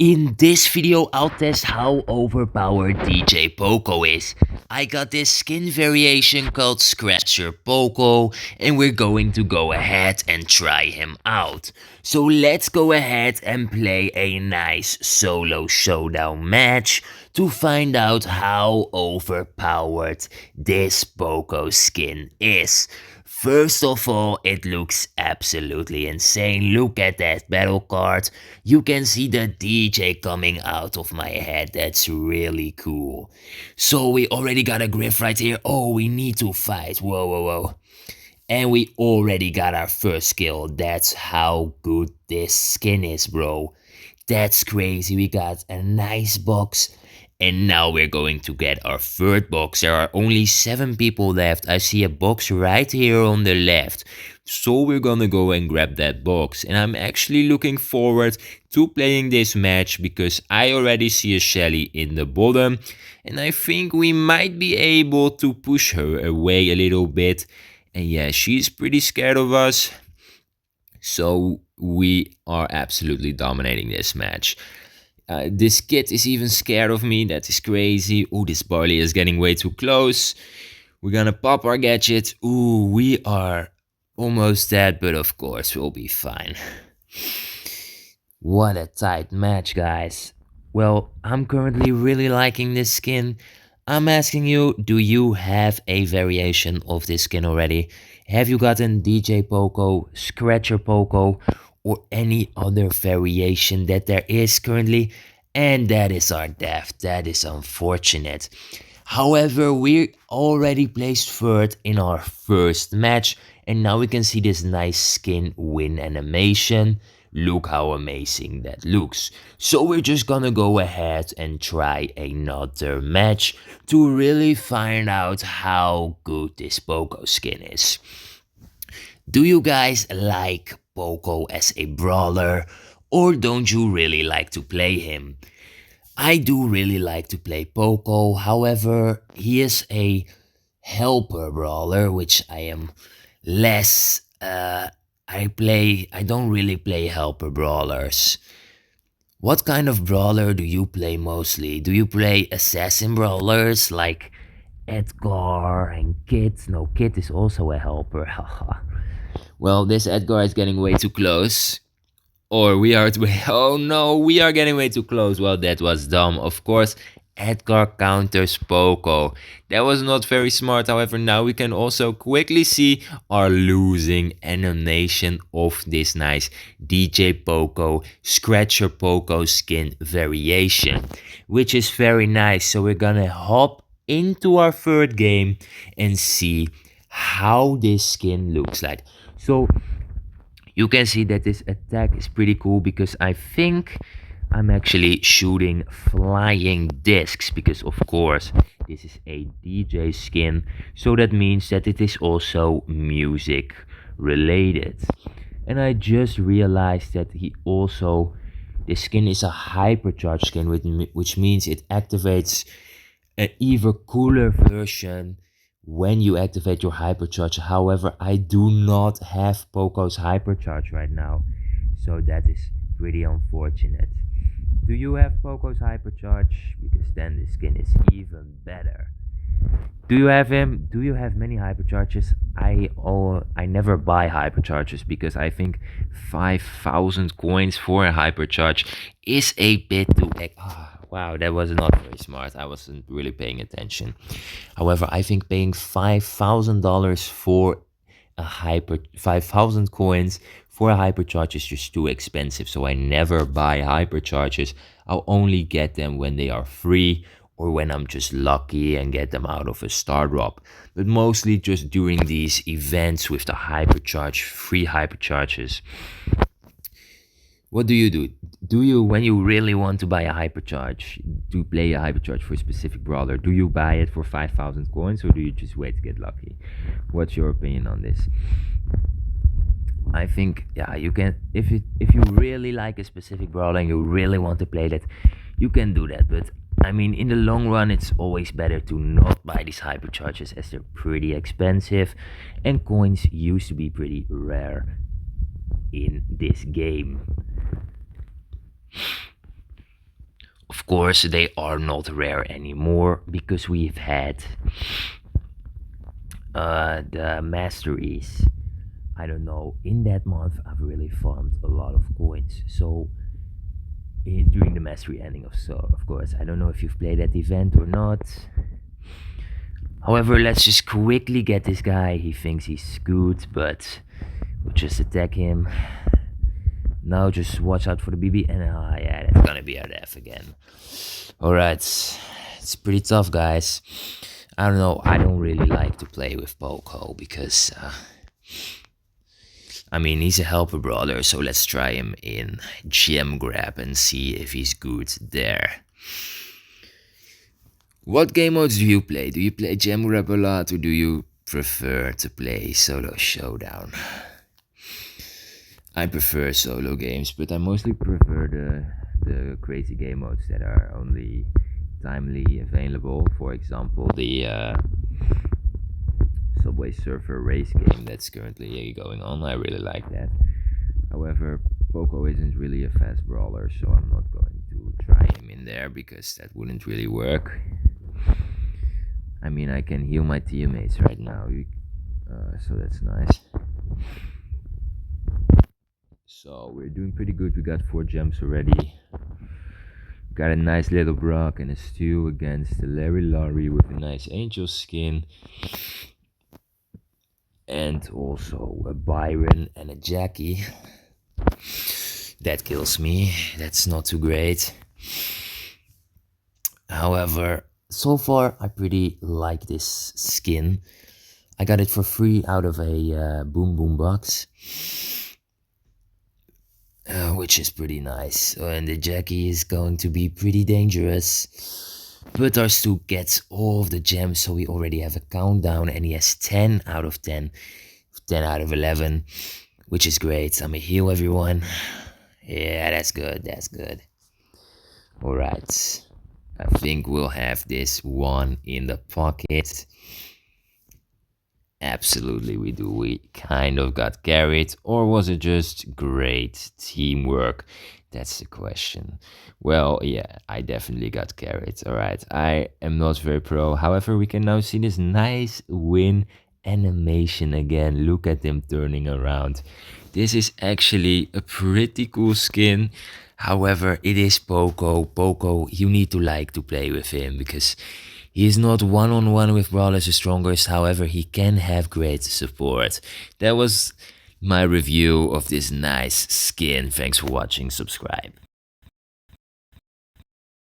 In this video, I'll test how overpowered DJ Poco is. I got this skin variation called Scratcher Poco, and we're going to go ahead and try him out. So let's go ahead and play a nice solo showdown match to find out how overpowered this Poco skin is. First of all, it looks absolutely insane. Look at that battle card. You can see the DJ coming out of my head. That's really cool. So we already got a griff right here. Oh, we need to fight. Whoa, whoa, whoa. And we already got our first kill. That's how good this skin is, bro. That's crazy. We got a nice box. And now we're going to get our third box. There are only 7 people left. I see a box right here on the left. So we're gonna go and grab that box. And I'm actually looking forward to playing this match because I already see a Shelly in the bottom. And I think we might be able to push her away a little bit. And yeah, she's pretty scared of us. So we are absolutely dominating this match. This kid is even scared of me. That is crazy. Oh, this barley is getting way too close. We're gonna pop our gadget. Ooh, we are almost dead, but of course we'll be fine. What a tight match, guys. Well, I'm currently really liking this skin. I'm asking you, do you have a variation of this skin already? Have you gotten DJ Poco, Scratcher Poco, or any other variation that there is currently? And that is our death. That is unfortunate. However, we already placed third in our first match, and now we can see this nice skin win animation. Look how amazing that looks. So we're just gonna go ahead and try another match to really find out how good this Poco skin is. Do you guys like Poco as a brawler, or don't you really like to play him? I do really like to play Poco, however, he is a helper brawler, which I am less, I don't really play helper brawlers. What kind of brawler do you play mostly? Do you play assassin brawlers like Edgar and Kit? No, Kit is also a helper, haha. Well, this Edgar is getting way too close. Or we are oh no, we are getting way too close. Well, that was dumb. Of course, Edgar counters Poco. That was not very smart. However, now we can also quickly see our losing animation of this nice DJ Poco, Scratcher Poco skin variation, which is very nice. So we're gonna hop into our third game and see how this skin looks like. So you can see that this attack is pretty cool because I think I'm actually shooting flying discs because of course this is a DJ skin, so that means that it is also music related. And I just realized that this skin is a hypercharge skin, which means it activates an even cooler version when you activate your hypercharge. However, I do not have Poco's hypercharge right now, so that is pretty unfortunate. Do you have Poco's hypercharge? Because then the skin is even better. Do you have him? Do you have many hypercharges? I never buy hypercharges because I think 5,000 coins for a hypercharge is a bit too. Wow, that was not very smart. I wasn't really paying attention. However, I think paying $5,000 for a 5,000 coins for a hypercharge is just too expensive. So I never buy hypercharges. I'll only get them when they are free or when I'm just lucky and get them out of a star drop. But mostly just during these events with the hypercharge, free hypercharges. What do you do? Do you, when you really want to buy a hypercharge, to play a hypercharge for a specific brawler, do you buy it for 5,000 coins or do you just wait to get lucky? What's your opinion on this? I think, yeah, you can, if you really like a specific brawler and you really want to play that, you can do that. But I mean, in the long run, it's always better to not buy these hypercharges as they're pretty expensive and coins used to be pretty rare in this game. Of course, they are not rare anymore because we've had the masteries. I don't know. In that month, I've really farmed a lot of coins. So during the mastery ending of course, I don't know if you've played that event or not. However, let's just quickly get this guy. He thinks he's good, but we'll just attack him. Now just watch out for the BB, and yeah, that's gonna be our death again. Alright, it's pretty tough, guys. I don't know, I don't really like to play with Poco because, I mean, he's a helper brawler, so let's try him in gem grab and see if he's good there. What game modes do you play? Do you play gem grab a lot, or do you prefer to play solo showdown? I prefer solo games, but I mostly prefer the crazy game modes that are only timely available. For example, the Subway Surfer race game that's currently going on. I really like that. However, Poco isn't really a fast brawler, so I'm not going to try him in there because that wouldn't really work. I mean, I can heal my teammates right now, so that's nice. So we're doing pretty good. We got 4 gems already. Got a nice little Brock and a Stew against the Larry Laurie with a nice angel skin. And also a Byron and a Jackie. That kills me. That's not too great. However, so far I pretty like this skin. I got it for free out of a Boom Boom box. Which is pretty nice. And the Jackie is going to be pretty dangerous. But our Stu gets all of the gems, so we already have a countdown, and he has 10 out of 10. 10 out of 11, which is great. I'm gonna heal everyone. Yeah, that's good, that's good. Alright, I think we'll have this one in the pocket. Absolutely we do. We kind of got carried, or was it just great teamwork? That's the question. Well, yeah, I definitely got carried. Alright, I am not very pro. However, we can now see this nice win animation again. Look at him turning around. This is actually a pretty cool skin. However, it is Poco. Poco, you need to like to play with him because he is not one-on-one with Brawl as the strongest. However, he can have great support. That was my review of this nice skin. Thanks for watching. Subscribe.